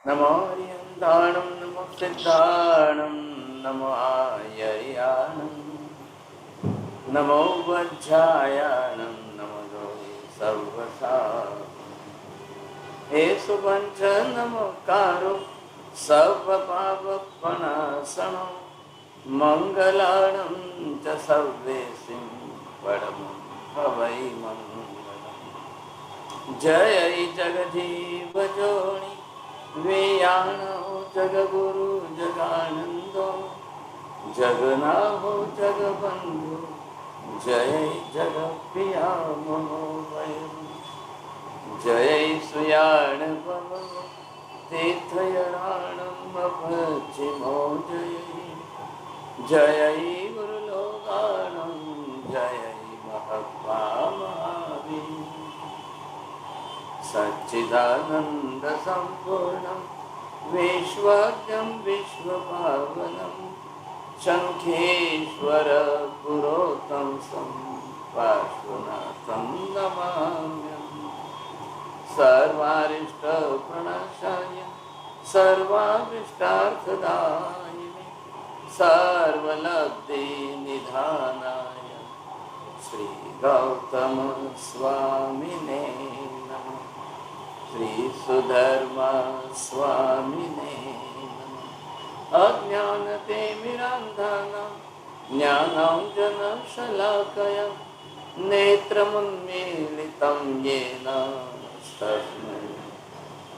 नमो हरियन्ताणं नमो सिद्धाणं नमो आयर्याणं नमो वज्रायाणं नमो गौरी सर्वसा हे सुपंच नमोकारो सर्वपापप्रणाशनो मंगलानं च सर्वेसिं परमं भवै मंगलम् जय जगदीव जोनि वेयाणो जगगुरु जगानंदो जगन्नाथो जगबंधु जय जगप्रिया मनोभय जय सुयाण तीर्थयाणमभचिमो जय गुरुलोकानं जय महत्वा महावीर सच्चिदानंद संपूर्णं विश्वज्ञं विश्वपावनं शंखेश्वर पुरोतम पार्श्वनाथं नमाम्यहम् सर्वारिष्ट प्रणशाय सर्वाभीष्टार्थदायिने सर्वलब्धि निधानाय श्री गौतम स्वामिने नमः श्री सुधर्मा स्वामिने नमः अज्ञानतिमिरान्धानां ज्ञानाञ्जनशलाकया नेत्रमुन्मीलितं येन तस्मै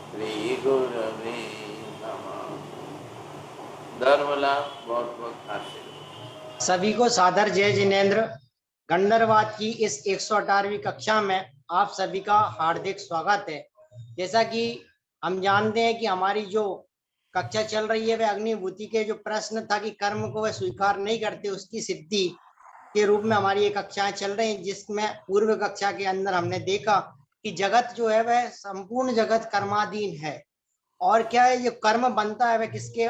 श्रीगुरवे नमः। धर्मलाभ बहुत बहुत आशीर्वाद। सभी को सादर जय जिनेन्द्र। गंडरवाद की इस 118वीं कक्षा में आप सभी का हार्दिक स्वागत है। जैसा कि हम जानते हैं कि हमारी जो कक्षा चल रही है वह अग्निभूति के जो प्रश्न था कि कर्म को वह स्वीकार नहीं करते उसकी सिद्धि के रूप में हमारी ये कक्षाएं चल रही हैं, जिसमें पूर्व कक्षा के अंदर हमने देखा कि जगत जो है वह संपूर्ण जगत कर्माधीन है। और क्या है, ये कर्म बनता है वह किसके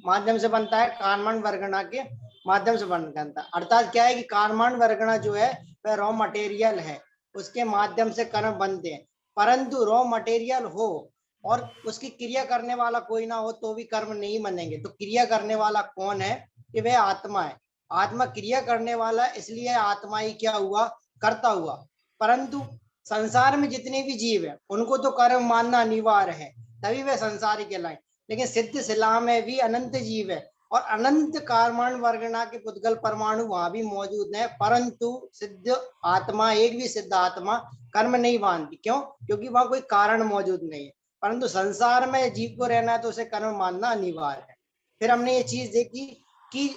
माध्यम से बनता है? कर्मण वर्गणा के माध्यम से बनता है। अर्थात क्या है कि कर्मण वर्गणा जो है वह रॉ मटेरियल है, उसके माध्यम से कर्म बनते हैं। परंतु रॉ मटेरियल हो और उसकी क्रिया करने वाला कोई ना हो तो भी कर्म नहीं बनेंगे। तो क्रिया करने वाला कौन है? कि वह आत्मा है। आत्मा क्रिया करने वाला, इसलिए आत्मा ही क्या हुआ? कर्ता हुआ। परंतु संसार में जितने भी जीव है उनको तो कर्म मानना अनिवार्य है, तभी वे संसारी कहलाए। लेकिन सिद्ध शिला में भी अनंत जीव है और अनंत कर्मण वर्गणा के पुद्गल परमाणु वहां भी मौजूद है, परंतु सिद्ध आत्मा, एक भी सिद्ध आत्मा कर्म नहीं मानती। क्यों? क्योंकि वहां कोई कारण मौजूद नहीं है। परंतु संसार में जीव को रहना है तो उसे कर्म मानना अनिवार्य है। फिर हमने ये चीज देखी कि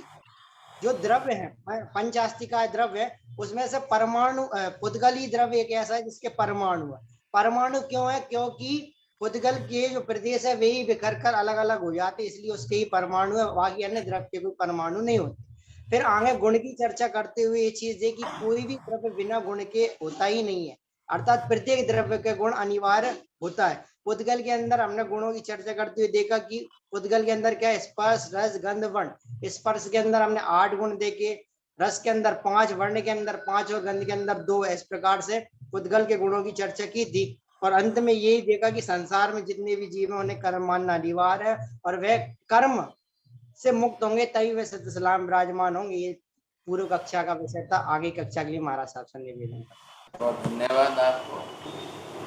जो द्रव्य है, पंचास्तिका द्रव्य है, उसमें से परमाणु पुद्गली द्रव्य एक ऐसा है जिसके परमाणु है। परमाणु क्यों है? क्योंकि पुद्गल के जो प्रदेश है वे ही बिखर कर अलग अलग हो जाते, इसलिए उसके ही परमाणु है, बाकी अन्य द्रव्य के कोई परमाणु नहीं होते। फिर आगे गुण की चर्चा करते हुए ये चीज है कि कोई भी द्रव्य बिना गुण के होता ही नहीं है, अर्थात प्रत्येक द्रव्य के गुण अनिवार्य होता है। पुद्गल के अंदर हमने गुणों की चर्चा करते हुए देखा कि पुद्गल के अंदर क्या है? स्पर्श, रस, गंध, वर्ण। स्पर्श के अंदर हमने 8 गुण देखे, रस के अंदर 5, वर्ण के अंदर 5 और गंध के अंदर 2। इस प्रकार से पुद्गल के गुणों की चर्चा की थी और अंत में यही देखा कि संसार में जितने भी जीव हैं उन्हें कर्म मानना अनिवार्य है और वह कर्म से मुक्त होंगे तभी वे सिद्ध सलाम विराजमान होंगे। ये पूर्व कक्षा का विषय था। आगे कक्षा के लिए महाराज साहब से निवेदन। बहुत धन्यवाद आपको।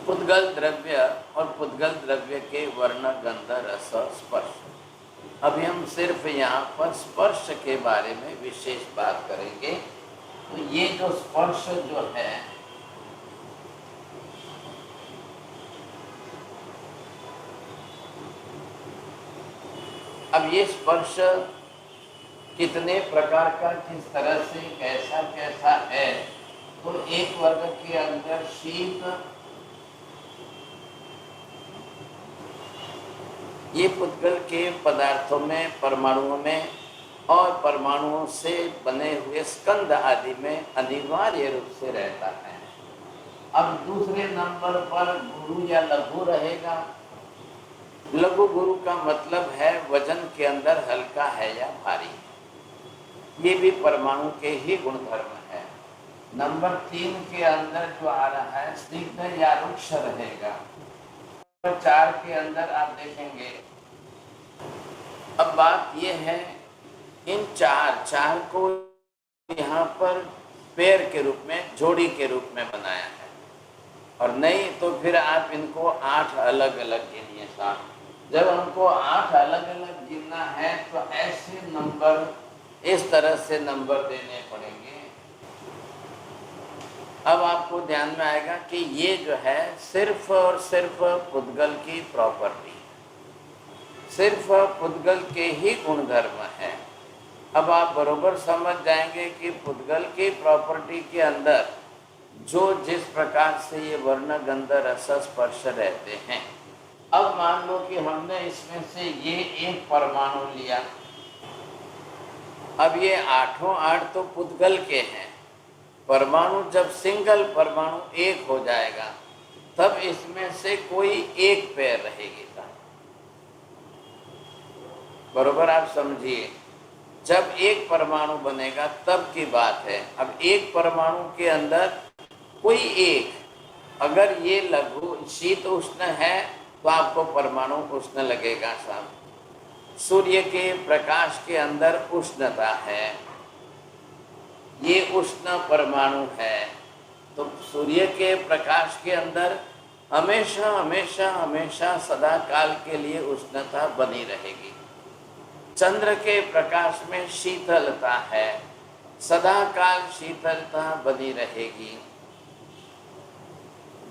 पुद्गल द्रव्य और पुद्गल द्रव्य के वर्ण, गंध, रस और स्पर्श। अभी हम सिर्फ यहाँ पर स्पर्श के बारे में विशेष बात करेंगे। तो ये जो स्पर्श जो है, अब ये स्पर्श कितने प्रकार का, किस तरह से, कैसा कैसा है, तो एक वर्ग के अंदर शीत, ये पुद्गल के पदार्थों में, परमाणुओं में और परमाणुओं से बने हुए स्कंद आदि में अनिवार्य रूप से रहता है। अब दूसरे नंबर पर गुरु या लघु रहेगा। लघु गुरु का मतलब है वजन के अंदर हल्का है या भारी। ये भी परमाणु के ही गुणधर्म है। नंबर 3 के अंदर जो आ रहा है स्निग्ध या रुक्ष रहेगा। 4 के अंदर आप देखेंगे। अब बात ये है, इन चार को यहाँ पर पेयर के रूप में, जोड़ी के रूप में बनाया है, और नहीं तो फिर आप इनको 8 अलग अलग गिनिए साहब। जब हमको 8 अलग अलग गिनना है तो ऐसे नंबर, इस तरह से नंबर देने पड़ेंगे। अब आपको ध्यान में आएगा कि ये जो है सिर्फ और सिर्फ पुद्गल की प्रॉपर्टी, सिर्फ पुद्गल के ही गुणधर्म है। अब आप बरोबर समझ जाएंगे कि पुद्गल की प्रॉपर्टी के अंदर जो जिस प्रकार से ये वर्ण गंध रस स्पर्श रहते हैं। अब मान लो कि हमने इसमें से ये एक परमाणु लिया, अब ये 8 तो पुद्गल के हैं। परमाणु जब सिंगल परमाणु एक हो जाएगा तब इसमें से कोई एक पेयर रहेगी। बरोबर आप समझिए, जब एक परमाणु बनेगा तब की बात है। अब एक परमाणु के अंदर कोई एक, अगर ये लघु शीत उष्ण है तो आपको परमाणु उष्ण लगेगा साहब। सूर्य के प्रकाश के अंदर उष्णता है, ये उष्ण परमाणु है, तो सूर्य के प्रकाश के अंदर हमेशा हमेशा हमेशा सदा काल के लिए उष्णता बनी रहेगी। चंद्र के प्रकाश में शीतलता है, सदा काल शीतलता बनी रहेगी।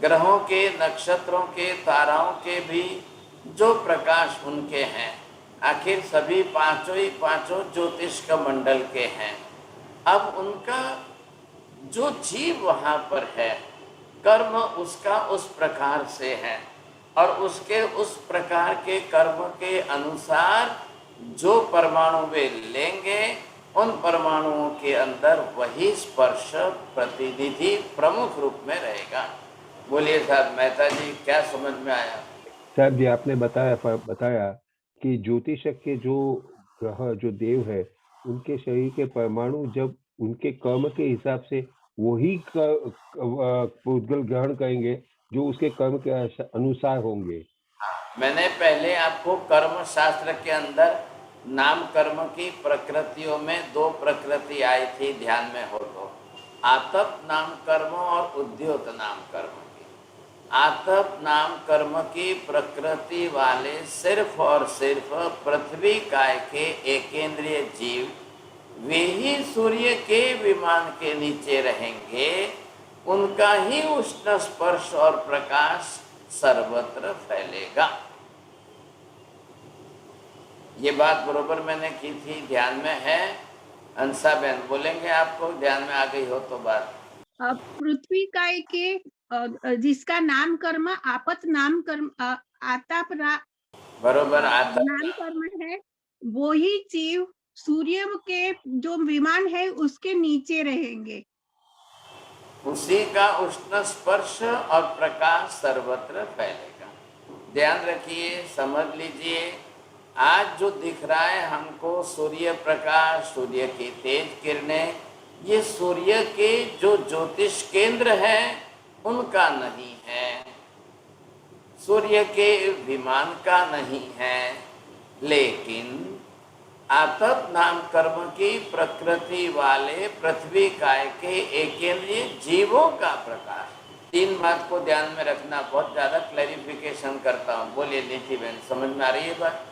ग्रहों के, नक्षत्रों के, ताराओं के भी जो प्रकाश उनके हैं, आखिर सभी पांचों ही पांचों ज्योतिष का मंडल के हैं। अब उनका जो जीव वहाँ पर है, कर्म उसका उस प्रकार से है, और उसके उस प्रकार के कर्म के अनुसार जो परमाणु वे लेंगे, उन परमाणुओं के अंदर वही स्पर्श प्रतिनिधि प्रमुख रूप में रहेगा। बोलिए साहब मेहता जी, क्या समझ में आया? साहब जी, आपने बताया कि ज्योतिष के जो ग्रह, जो देव है, उनके शरीर के परमाणु जब उनके कर्म के हिसाब से वही पुद्गल ग्रहण करेंगे जो उसके कर्म के अनुसार होंगे। मैंने पहले आपको कर्म शास्त्र के अंदर नाम कर्म की प्रकृतियों में 2 प्रकृति आई थी, ध्यान में हो तो, आतप नाम कर्म और उद्योत नाम कर्म की। आतप नाम कर्म की प्रकृति वाले सिर्फ और सिर्फ पृथ्वी काय के एकेंद्रीय जीव, वे ही सूर्य के विमान के नीचे रहेंगे, उनका ही उष्ण स्पर्श और प्रकाश सर्वत्र फैलेगा। ये बात बरोबर मैंने की थी, ध्यान में है? अंसा बहन बोलेंगे, आपको ध्यान में आ गई हो तो बात। पृथ्वी काय के जिसका नाम कर्म आपत नाम कर्म आताप बरोबर आता नाम कर्म है, वो ही जीव सूर्य के जो विमान है उसके नीचे रहेंगे। उसी का उष्ण स्पर्श और प्रकाश सर्वत्र फैलेगा। ध्यान रखिए, समझ लीजिए, आज जो दिख रहा है हमको सूर्य प्रकाश, सूर्य की तेज किरणें, ये सूर्य के जो ज्योतिष केंद्र हैं उनका नहीं है, सूर्य के विमान का नहीं है, लेकिन आतप नाम कर्म की प्रकृति वाले पृथ्वी काय के एकेंद्रीय जीवों का प्रकाश। 3 बात को ध्यान में रखना, बहुत ज्यादा क्लैरिफिकेशन करता हूँ। बोलिए नीति बहन, समझ में आ रही है बात?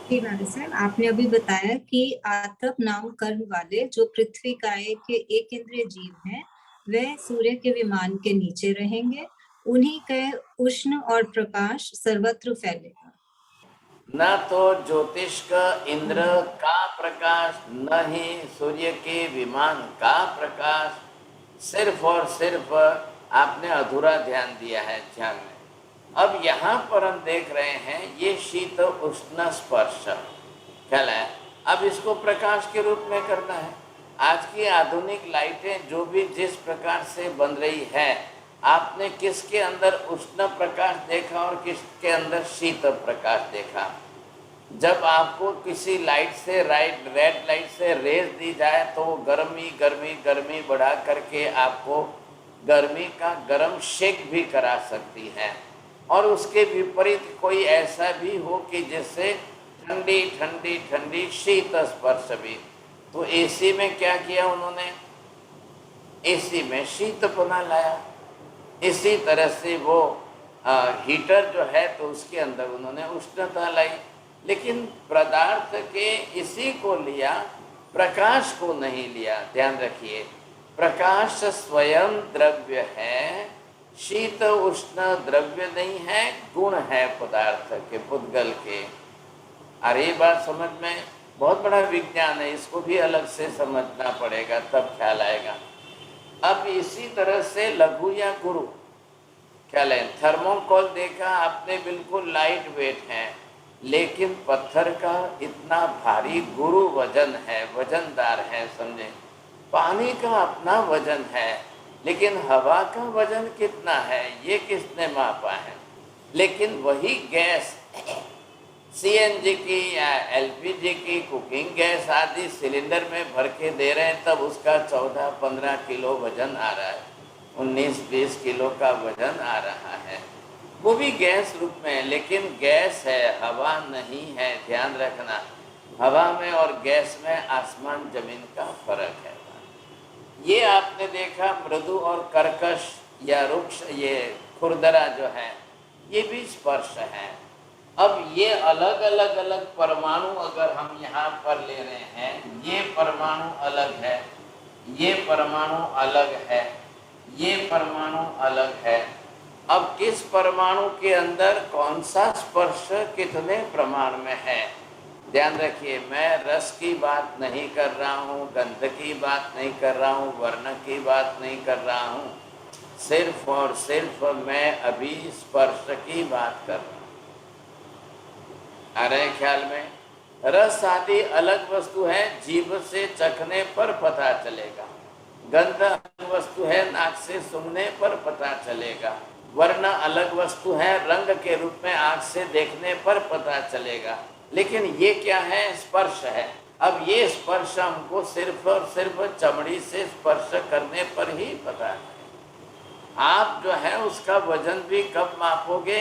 जी राधे सर, आपने अभी बताया कि आतप नाम कर्म वाले जो पृथ्वी काय के एकेंद्रीय जीव हैं, वह सूर्य के विमान के नीचे रहेंगे, उन्हीं के उष्ण और प्रकाश सर्वत्र फैलेगा। न तो ज्योतिष का इंद्र का प्रकाश, न ही सूर्य के विमान का प्रकाश, सिर्फ और सिर्फ आपने अधूरा ध्यान दिया है ध्यान में। अब यहाँ पर हम देख रहे हैं ये शीत उष्ण स्पर्श ख्याल है, अब इसको प्रकाश के रूप में करना है। आज की आधुनिक लाइटें जो भी जिस प्रकार से बन रही है, आपने किसके अंदर उष्ण प्रकाश देखा और किसके अंदर शीत प्रकाश देखा? जब आपको किसी लाइट से रेड लाइट से रेज दी जाए तो वो गर्मी गर्मी गर्मी बढ़ा करके आपको गर्मी का गर्म शेक भी करा सकती है। और उसके विपरीत कोई ऐसा भी हो कि जिससे ठंडी ठंडी ठंडी शीत स्पर्श भी। तो एसी में क्या किया उन्होंने, एसी में शीतपना लाया। इसी तरह से वो हीटर जो है तो उसके अंदर उन्होंने उष्णता लाई, लेकिन पदार्थ के इसी को लिया, प्रकाश को नहीं लिया। ध्यान रखिए, प्रकाश स्वयं द्रव्य है, शीत उष्ण द्रव्य नहीं है, गुण है पदार्थ के, पुद्गल के। अरे बात समझ में, बहुत बड़ा विज्ञान है, इसको भी अलग से समझना पड़ेगा तब ख्याल आएगा। अब इसी तरह से लघु या गुरु ख्याल है। थर्मोकोल देखा आपने, बिल्कुल लाइट वेट है, लेकिन पत्थर का इतना भारी गुरु वजन है, वजनदार है, समझे। पानी का अपना वजन है, लेकिन हवा का वजन कितना है ये किसने मापा है। लेकिन वही गैस सीएनजी की या एलपीजी की, कुकिंग गैस आदि सिलेंडर में भर के दे रहे हैं, तब उसका 14-15 किलो वजन आ रहा है, 19-20 किलो का वजन आ रहा है। वो भी गैस रूप में है, लेकिन गैस है, हवा नहीं है। ध्यान रखना, हवा में और गैस में आसमान जमीन का फर्क है। ये आपने देखा मृदु और कर्कश या रुक्ष, ये खुरदरा जो है, ये भी स्पर्श है। अब ये अलग अलग परमाणु अगर हम यहाँ पर ले रहे हैं, ये परमाणु अलग है, ये परमाणु अलग है, ये परमाणु अलग है। अब किस परमाणु के अंदर कौन सा स्पर्श कितने प्रमाण में है, ध्यान रखिए। मैं रस की बात नहीं कर रहा हूँ, गंध की बात नहीं कर रहा हूँ, वर्ण की बात नहीं कर रहा हूँ, सिर्फ और सिर्फ मैं अभी स्पर्श की बात कर रहा हूँ। आ रहे ख्याल में। रस आदि अलग वस्तु है, जीभ से चखने पर पता चलेगा। गंध अलग वस्तु है, नाक से सूंघने पर पता चलेगा। वर्ण अलग वस्तु है, रंग के रूप में आँख से देखने पर पता चलेगा। लेकिन ये क्या है, स्पर्श है। अब ये स्पर्श हमको सिर्फ और सिर्फ चमड़ी से स्पर्श करने पर ही पता है। आप जो है उसका वजन भी कब मापोगे,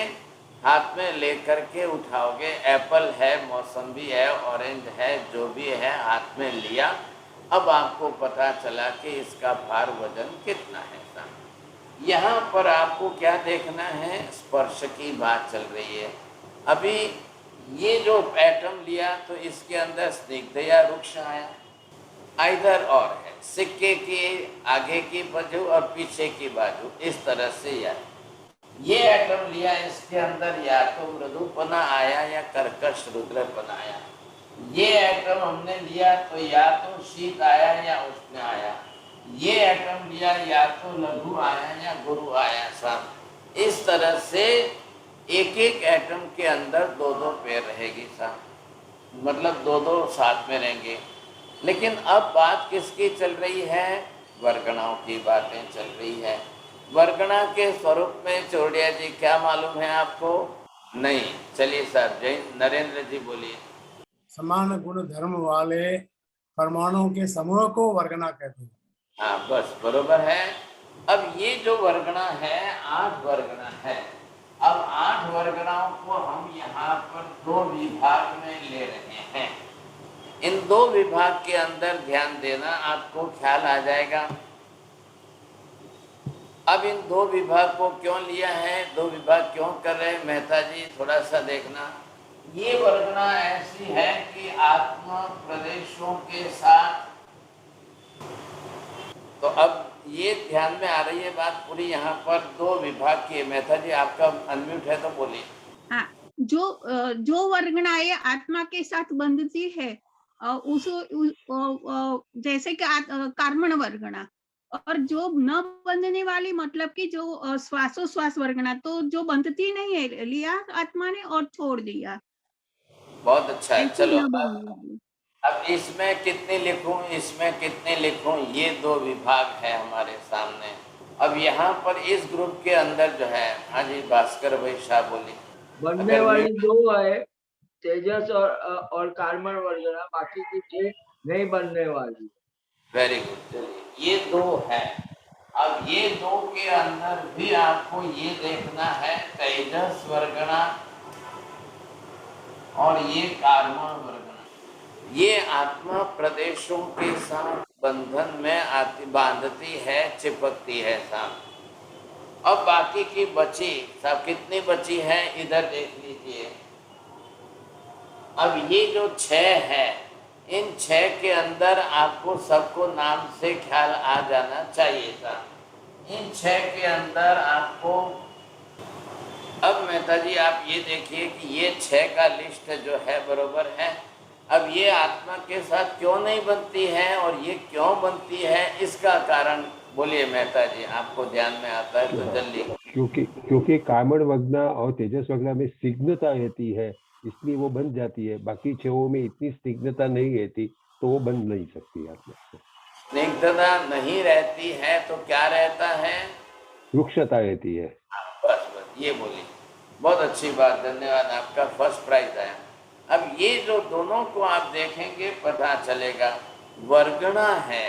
हाथ में लेकर के उठाओगे। एप्पल है, मौसम्बी है, ऑरेंज है, जो भी है हाथ में लिया, अब आपको पता चला कि इसका भार वजन कितना है। यहाँ पर आपको क्या देखना है, स्पर्श की बात चल रही है। अभी ये जो एटम लिया तो इसके अंदर स्निग्ध या रुक्ष आया, इधर और है, सिक्के की आगे की बाजू और पीछे की बाजू, इस तरह से या ये एटम लिया, इसके अंदर या तो मृदुपना आया या कर्कश रुद्रपना आया। ये एटम हमने लिया तो या तो शीत आया या उष्ण आया। ये एटम लिया या तो लघु आया या गुरु आया। साहब इस तरह से एक एक एटम के अंदर दो दो पेयर रहेगी साहब, मतलब दो दो साथ में रहेंगे। लेकिन अब बात किसकी चल रही है, वर्गणाओं की बातें चल रही है। वर्गणा के स्वरूप में चौड़िया जी क्या मालूम है आपको? नहीं, चलिए साहब जय नरेंद्र जी बोलिए। समान गुण धर्म वाले परमाणुओं के समूह को वर्गणा कहते हैं। हाँ बस बरोबर है। अब ये जो वर्गणा है 8 वर्गणा है। अब 8 वर्गणाओं को हम यहाँ पर 2 विभाग में ले रहे हैं। इन 2 विभाग के अंदर ध्यान देना, आपको ख्याल आ जाएगा। अब इन 2 विभाग को क्यों लिया है, 2 विभाग क्यों कर रहे हैं मेहता जी, थोड़ा सा देखना। ये वर्गणा ऐसी है कि आत्म प्रदेशों के साथ, तो अब ये ध्यान में आ रही है बात पूरी। यहाँ पर 2 विभाग की है। मेहता जी आपका अनम्यूट है तो बोलिए। हाँ, जो वर्गणाएं आत्मा के साथ बंधती है जैसे कि कर्मण वर्गणा, और जो न बंधने वाली मतलब कि जो श्वासोश्वास वर्गणा, तो जो बंधती नहीं है, लिया आत्मा ने और छोड़ दिया। बहुत अच्छा है। चलो अब इसमें कितने लिखूं, इसमें कितने लिखूं, ये 2 विभाग है हमारे सामने। अब यहाँ पर इस ग्रुप के अंदर जो है, हाँ जी भास्कर भाई शाह बोली। बनने वाली 2 है, तेजस और कार्बन वर्गणा, बाकी की नहीं बनने वाली। वेरी गुड, चलिए ये 2 है। अब ये दो के अंदर भी आपको ये देखना है, तेजस वर्गणा और ये कार्बन वर्गणा, ये आत्मा प्रदेशों के साथ बंधन में आती, बांधती है, चिपकती है साथ। अब बाकी की बची सब कितनी बची है इधर देख लीजिए। अब ये जो 6 है, इन 6 के अंदर आपको सबको नाम से ख्याल आ जाना चाहिए था। इन 6 के अंदर आपको, अब मेहता जी आप ये देखिए कि ये 6 का लिस्ट जो है बरोबर है। अब ये आत्मा के साथ क्यों नहीं बनती है और ये क्यों बनती है, इसका कारण बोलिए मेहता जी, आपको ध्यान में आता है तो जल्दी। क्योंकि कार्बन वग्ना और तेजस वग्ना में स्निग्धता रहती है, इसलिए वो बन जाती है। बाकी 6 में इतनी स्निग्धता नहीं रहती, तो वो बन नहीं सकती आत्मा से। स्निग्धता नहीं रहती है तो क्या रहता है? रुक्षता रहती है। बस बस ये बोलिए, बहुत अच्छी बात, धन्यवाद, आपका फर्स्ट प्राइज आया। अब ये जो दोनों को आप देखेंगे पता चलेगा। वर्गणा है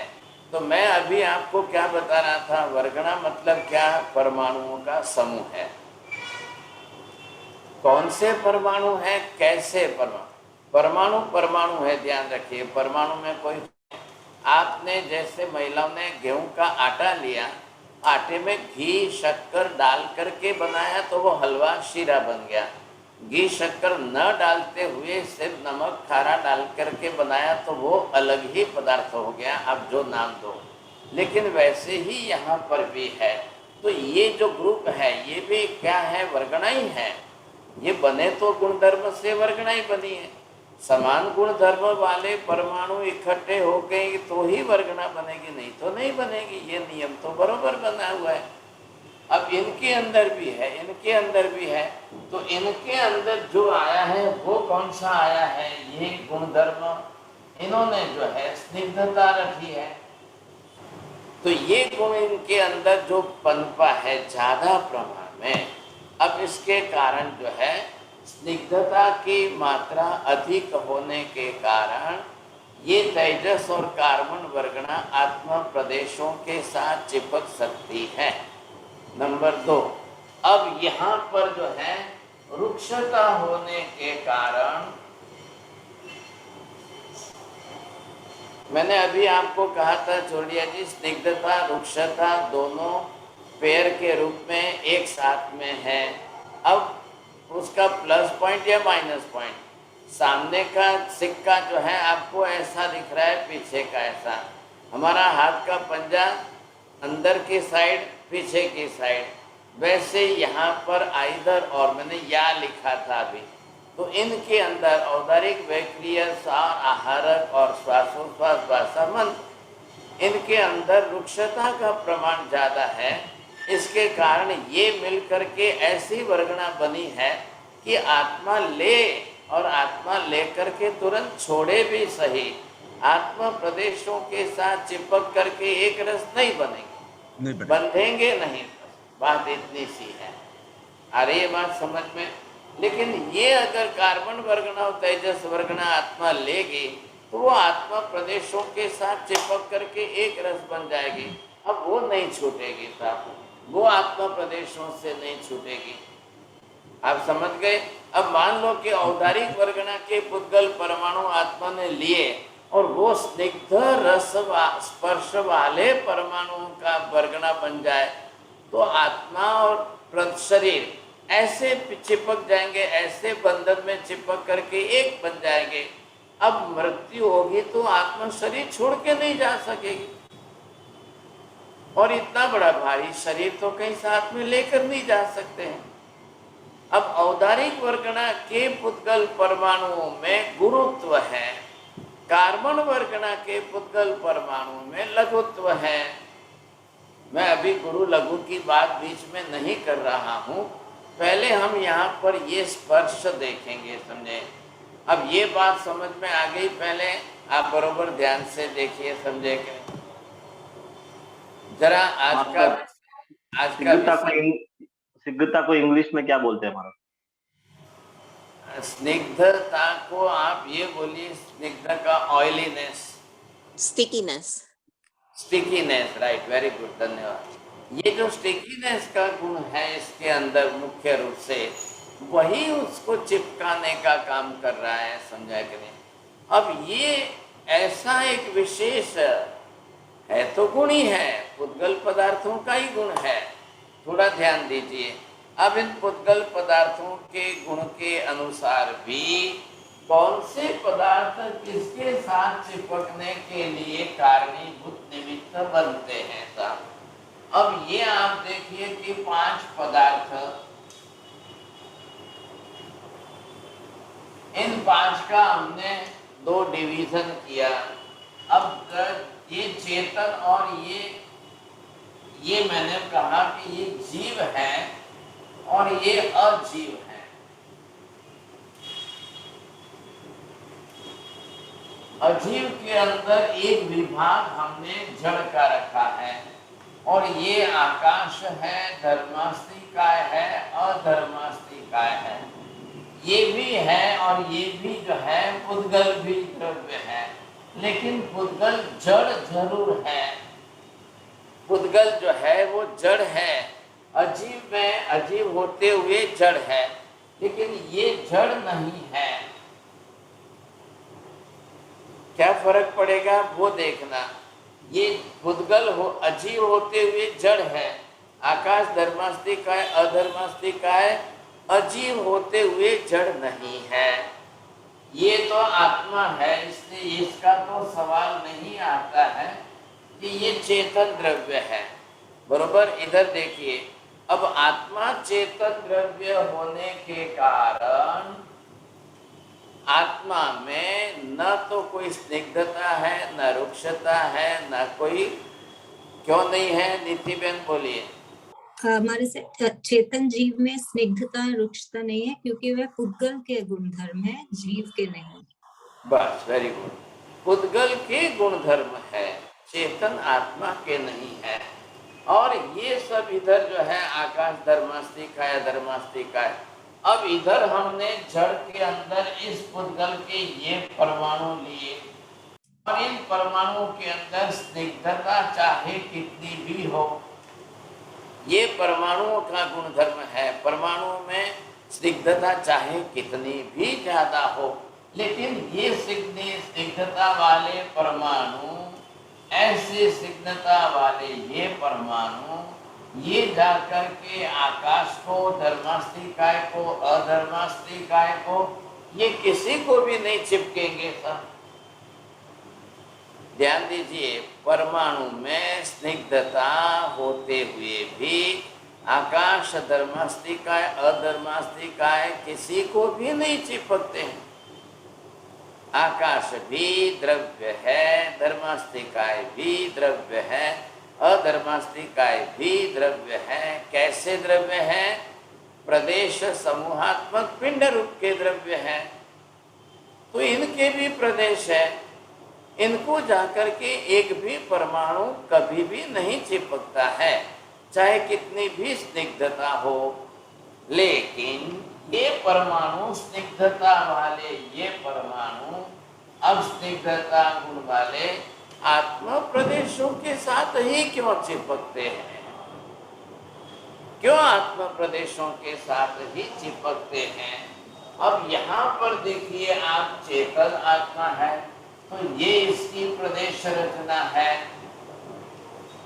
तो मैं अभी आपको क्या बता रहा था, वर्गणा मतलब क्या? परमाणुओं का समूह है। कौन से परमाणु है, कैसे परमाणु परमाणु है, ध्यान रखिए। परमाणु में कोई, आपने जैसे महिलाओं ने गेहूं का आटा लिया, आटे में घी शक्कर डाल करके बनाया तो वो हलवा शीरा बन गया। घी शक्कर न डालते हुए सिर्फ नमक खारा डाल करके बनाया तो वो अलग ही पदार्थ हो गया, आप जो नाम दो। लेकिन वैसे ही यहाँ पर भी है। तो ये जो ग्रुप है ये भी क्या है? वर्गणा ही है। ये बने तो गुणधर्म से वर्गणा ही बनी है। समान गुण धर्म वाले परमाणु इकट्ठे हो गए तो ही वर्गणा बनेगी, नहीं तो नहीं बनेगी। ये नियम तो बरोबर बना हुआ है। अब इनके अंदर भी है, इनके अंदर भी है, तो इनके अंदर जो आया है वो कौन सा आया है? ये गुणधर्म इन्होंने जो है स्निग्धता रखी है। तो ये गुण इनके अंदर जो पनपा है ज्यादा प्रमाण में, अब इसके कारण जो है स्निग्धता की मात्रा अधिक होने के कारण ये तेजस और कार्बन वर्गणा आत्मा प्रदेशों के साथ चिपक सकती है। नंबर 2, अब यहाँ पर जो है रुक्षता होने के कारण, मैंने अभी आपको कहा था छोड़िया जी, स्निग्धता रुक्षता दोनों पेयर के रूप में एक साथ में है। अब उसका प्लस पॉइंट या माइनस पॉइंट, सामने का सिक्का जो है आपको ऐसा दिख रहा है, पीछे का ऐसा। हमारा हाथ का पंजा अंदर की साइड, पीछे की साइड, वैसे यहाँ पर आइदर और मैंने या लिखा था अभी। तो इनके अंदर औदारिक, वैक्रिय, सार, आहारक और श्वासोश्वास, वासामन, इनके अंदर रुक्षता का प्रमाण ज़्यादा है। इसके कारण ये मिलकर के ऐसी वर्गणा बनी है कि आत्मा ले और आत्मा लेकर के तुरंत छोड़े भी सही, आत्मा प्रदेशों के साथ चिपक करके एक रस नहीं बनेंगे, बंधेंगे नहीं। बात इतनी सी है। आ रही है बात समझ में? लेकिन ये अगर कार्बन वर्गणा और तेजस वर्गणा आत्मा लेगी तो वो आत्मा प्रदेशों के साथ चिपक करके एक रस बन जाएगी। अब वो नहीं छूटेगी साहब, वो आत्मा प्रदेशों से नहीं छूटेगी। आप समझ गए? अब मान लो कि औदारिक वर्गणा के पुद्गल परमाणु आत्मा ने लिए और वो स्निग्ध रस स्पर्श वाले परमाणुओं का वर्गणा बन जाए तो आत्मा और शरीर ऐसे चिपक जाएंगे, ऐसे बंधन में चिपक करके एक बन जाएंगे। अब मृत्यु होगी तो आत्मा शरीर छोड़ के नहीं जा सकेगी, और इतना बड़ा भारी शरीर तो कहीं साथ में लेकर नहीं जा सकते हैं। अब औदारिक वर्गणा के पुद्गल परमाणुओं में गुरुत्व है, कार्बन वर्गणा के पुद्गल परमाणुओं में लघुत्व है। मैं अभी गुरु लघु की बात बीच में नहीं कर रहा हूँ, पहले हम यहाँ पर ये स्पर्श देखेंगे, समझे? अब ये बात समझ में आ गई, पहले आप बरोबर ध्यान से देखिए, समझे? जरा आज का स्निग्धता को इंग्लिश में क्या बोलते हैं महाराज? स्निग्धता को आप ये बोलिए, स्निग्ध का oiliness, stickiness, stickiness, right, very good, धन्यवाद। ये जो स्टिकीनेस का गुण है इसके अंदर मुख्य रूप से वही उसको चिपकाने का काम कर रहा है, समझा कि नहीं? अब ये ऐसा एक विशेष है तो गुण ही है, पुद्गल पदार्थों का ही गुण है। थोड़ा ध्यान दीजिए। अब इन पुद्गल पदार्थों के गुण के अनुसार भी कौन से पदार्थ किसके साथ चिपकने के लिए कारणीभूत निमित्त बनते हैं साहब। अब ये आप देखिए कि 5 पदार्थ, इन 5 का हमने 2 डिवीजन किया। अब ये चेतन और ये मैंने कहा कि ये जीव है और ये अजीव है। अजीव के अंदर एक विभाग हमने जड़ का रखा है और ये आकाश है, धर्मास्तिकाय है, अधर्मास्तिकाय है। ये भी है और ये भी जो है पुद्गल भी द्रव्य है, लेकिन पुद्गल जड़ जरूर है। पुद्गल जो है वो जड़ है, अजीव में अजीव होते हुए जड़ है, लेकिन ये जड़ नहीं है। क्या फर्क पड़ेगा वो देखना। ये पुद्गल हो अजीव होते हुए जड़ है, आकाश धर्मास्तिकाय अधर्मास्तिकाय अजीव होते हुए जड़ नहीं है। ये तो आत्मा है, इसलिए इसका तो सवाल नहीं आता है कि ये चेतन द्रव्य है, बरोबर। इधर देखिए, अब आत्मा चेतन द्रव्य होने के कारण आत्मा में न तो कोई स्निग्धता है, न रुक्षता है, न कोई, क्यों नहीं है नीति बेन, बोलिए। हमारे से चेतन जीव में स्निग्धता रुक्षता नहीं है, क्योंकि वह पुद्गल के गुणधर्म है, जीव के नहीं। बस, वेरी गुड। पुद्गल के गुणधर्म है, चेतन आत्मा के नहीं है। और ये सब इधर जो है आकाश धर्मास्तिकाय धर्मास्तिकाय। अब इधर हमने जड़ के अंदर इस पुद्गल के ये परमाणु लिए और इन परमाणुओं के अंदर स्निग्धता चाहे कितनी भी हो, ये परमाणुओं का गुणधर्म है। परमाणुओं में स्निग्धता चाहे कितनी भी ज्यादा हो, लेकिन ये स्निग्धता वाले परमाणु, ऐसे स्निग्धता वाले ये परमाणु, ये जाकर के आकाश को, धर्मास्तिकाय को, अधर्मास्तिकाय को, ये किसी को भी नहीं चिपकेंगे साहब। ध्यान दीजिए, परमाणु में स्निग्धता होते हुए भी आकाश धर्मास्तिकाय अधर्मास्तिकाय किसी को भी नहीं चिपकते हैं। आकाश भी द्रव्य है, धर्मास्तिकाय भी द्रव्य है, अधर्मास्तिकाय भी द्रव्य है। कैसे द्रव्य है? प्रदेश समूहात्मक पिंड रूप के द्रव्य है। तो इनके भी प्रदेश है, इनको जाकर के एक भी परमाणु कभी भी नहीं चिपकता है, चाहे कितनी भी स्निग्धता हो। लेकिन ये परमाणु स्निग्धता वाले, ये परमाणु अब स्निग्धता गुण वाले आत्मा प्रदेशों के साथ ही क्यों चिपकते हैं? क्यों आत्मा प्रदेशों के साथ ही चिपकते हैं? अब यहाँ पर देखिए आप, चेतन आत्मा है तो ये इसकी प्रदेश रचना है।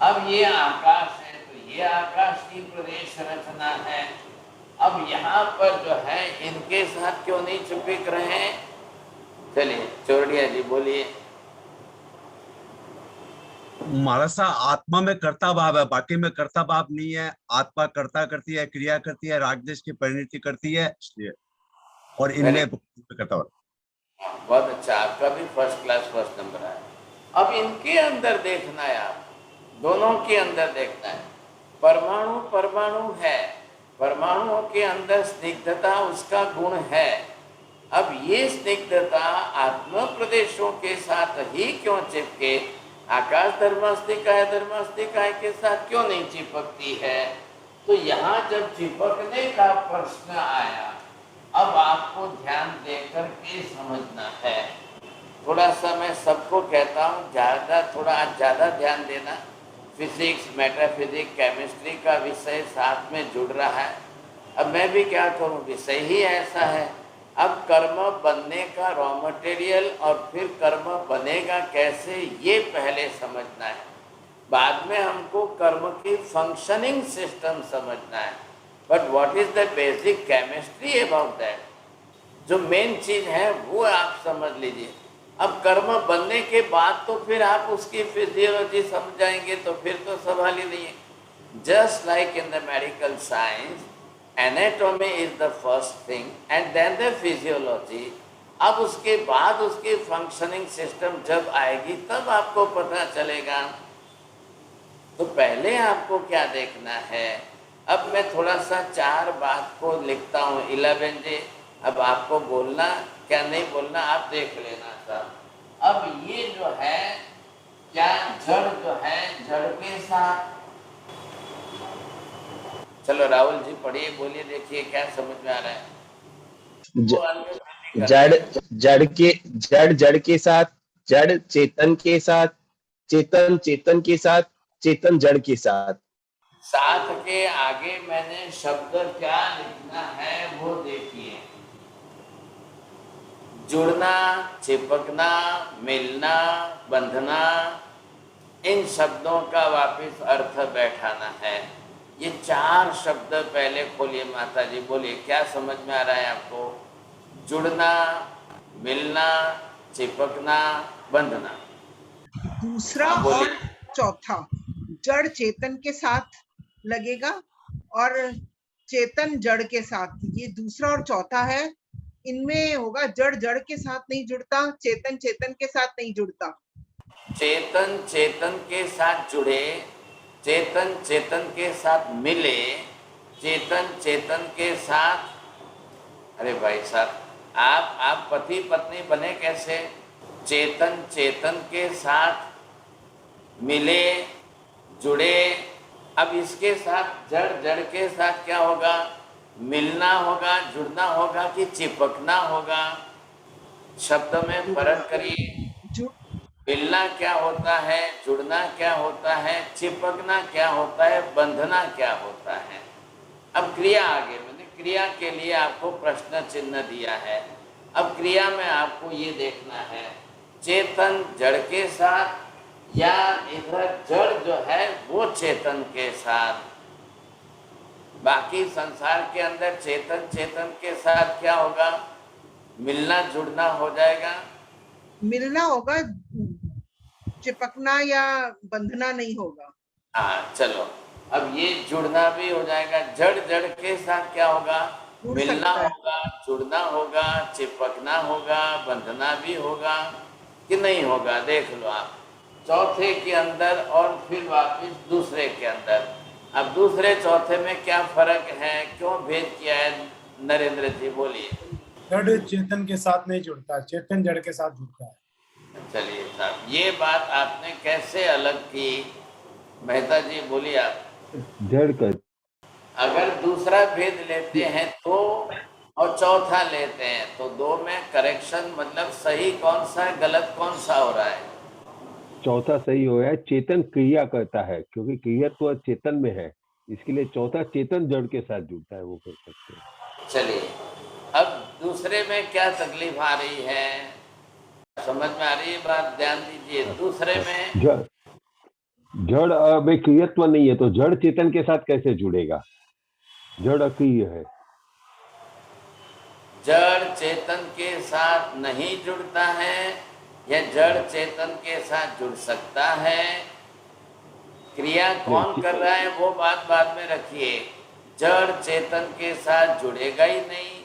अब ये आकाश है तो ये आकाश की प्रदेश रचना है। अब यहाँ पर जो है इनके साथ क्यों नहीं चिपक रहे हैं? चलिए चौरडिया जी बोलिए। महाराज साहब, आत्मा में कर्ता भाव है, बाकी में कर्ता भाव नहीं है। आत्मा कर्ता करती है, क्रिया करती है, रागद्वेष की परिणति करती है, इसलिए। और इनमें कर्ता भाव। बहुत अच्छा, आपका भी फर्स्ट क्लास फर्स्ट नंबर है। अब इनके अंदर देखना है, आप दोनों के अंदर देखना है। परमाणु परमाणु है, परमाणुओं के अंदर स्निग्धता उसका गुण है। अब ये स्निग्धता आत्म प्रदेशों के साथ ही क्यों चिपके? आकाश धर्मास्तिकाय धर्मास्तिकाय के साथ क्यों नहीं चिपकती है? तो यहाँ जब चिपकने का प्रश्न आया, अब आपको ध्यान देकर के समझना है। थोड़ा सा मैं सबको कहता हूँ थोड़ा आज ज़्यादा ध्यान देना। फिजिक्स, मेटाफिजिक्स, केमिस्ट्री का विषय साथ में जुड़ रहा है। अब मैं भी क्या करूँ, विषय ही ऐसा है। अब कर्म बनने का रॉ मटेरियल और फिर कर्म बनेगा कैसे, ये पहले समझना है। बाद में हमको कर्म की फंक्शनिंग सिस्टम समझना है। But what is the basic chemistry about that, जो मेन चीज है वो आप समझ लीजिए। अब कर्म बनने के बाद तो फिर आप उसकी फिजियोलॉजी समझ जाएंगे, तो फिर तो सवाल ही नहीं है। Just like in the medical science, anatomy is the first thing and then the physiology. अब उसके बाद उसकी फंक्शनिंग सिस्टम जब आएगी तब आपको पता चलेगा। तो पहले आपको क्या देखना है। अब मैं थोड़ा सा 4 बात को लिखता हूँ। 11 जी, अब आपको बोलना क्या नहीं बोलना आप देख लेना सर। अब ये जो है क्या, जड़ जो है, जड़ के साथ, चलो राहुल जी पढ़िए, बोलिए, देखिए क्या समझ में आ रहा है। जड़ के साथ, जड़ चेतन के साथ, चेतन चेतन के साथ, चेतन जड़ के साथ। साथ के आगे मैंने शब्द क्या लिखना है वो देखिए। जुड़ना, चिपकना, मिलना, बंधना, इन शब्दों का वापिस अर्थ बैठाना है। ये 4 शब्द पहले खोलिए माता जी, बोलिए क्या समझ में आ रहा है आपको। जुड़ना, मिलना, चिपकना, बंधना। दूसरा हाँ, बोलिए। और चौथा जड़ चेतन के साथ लगेगा और चेतन जड़ के साथ। ये दूसरा और चौथा है, इनमें होगा जड़ जड़ के साथ नहीं जुड़ता, चेतन चेतन के साथ नहीं जुड़ता। चेतन चेतन के साथ जुड़े, चेतन चेतन के साथ मिले, चेतन चेतन के साथ, अरे भाई साहब आप पति पत्नी बने कैसे। चेतन चेतन के साथ मिले, जुड़े। अब इसके साथ जड़ जड़ के साथ क्या होगा, मिलना होगा, जुड़ना होगा कि चिपकना होगा। शब्द में फर्क करिए। मिलना क्या होता है, जुड़ना क्या होता है, चिपकना क्या होता है, बंधना क्या होता है। अब क्रिया आगे, मैंने क्रिया के लिए आपको प्रश्न चिन्ह दिया है। अब क्रिया में आपको ये देखना है, चेतन जड़ के साथ या इधर जड़ जो है वो चेतन के साथ। बाकी संसार के अंदर चेतन चेतन के साथ क्या होगा, मिलना जुड़ना हो जाएगा, मिलना होगा, चिपकना या बंधना नहीं होगा। हाँ चलो, अब ये जुड़ना भी हो जाएगा। जड़ जड़ के साथ क्या होगा, मिलना होगा, जुड़ना होगा, चिपकना होगा, बंधना भी होगा कि नहीं होगा, देख लो आप। चौथे के अंदर और फिर वापस दूसरे के अंदर। अब दूसरे चौथे में क्या फर्क है, क्यों भेद किया है, नरेंद्र जी बोलिए। जड़ चेतन के साथ नहीं जुड़ता, चेतन जड़ के साथ जुड़ता है। चलिए साहब, ये बात आपने कैसे अलग की, मेहता जी बोलिए आप। जड़ कर, अगर दूसरा भेद लेते हैं तो और चौथा लेते हैं तो दो में करेक्शन, मतलब सही कौन सा है, गलत कौन सा हो रहा है। चौथा सही हो है। चेतन क्रिया करता है क्योंकि क्रिया तो चेतन में है, इसके लिए चौथा चेतन जड़ के साथ जुड़ता है, वो कर सकते हैं। चलिए, अब दूसरे में क्या तकलीफ आ रही है, समझ में आ रही है बात, ध्यान दीजिए। दूसरे में जड़ में क्रियत्व नहीं है तो जड़ चेतन के साथ कैसे जुड़ेगा, जड़ अक्रिय है। जड़ चेतन के साथ नहीं जुड़ता है या जड़ चेतन के साथ जुड़ सकता है। क्रिया कौन कर रहा है वो बात बाद में रखिए, जड़ चेतन के साथ जुड़ेगा ही नहीं।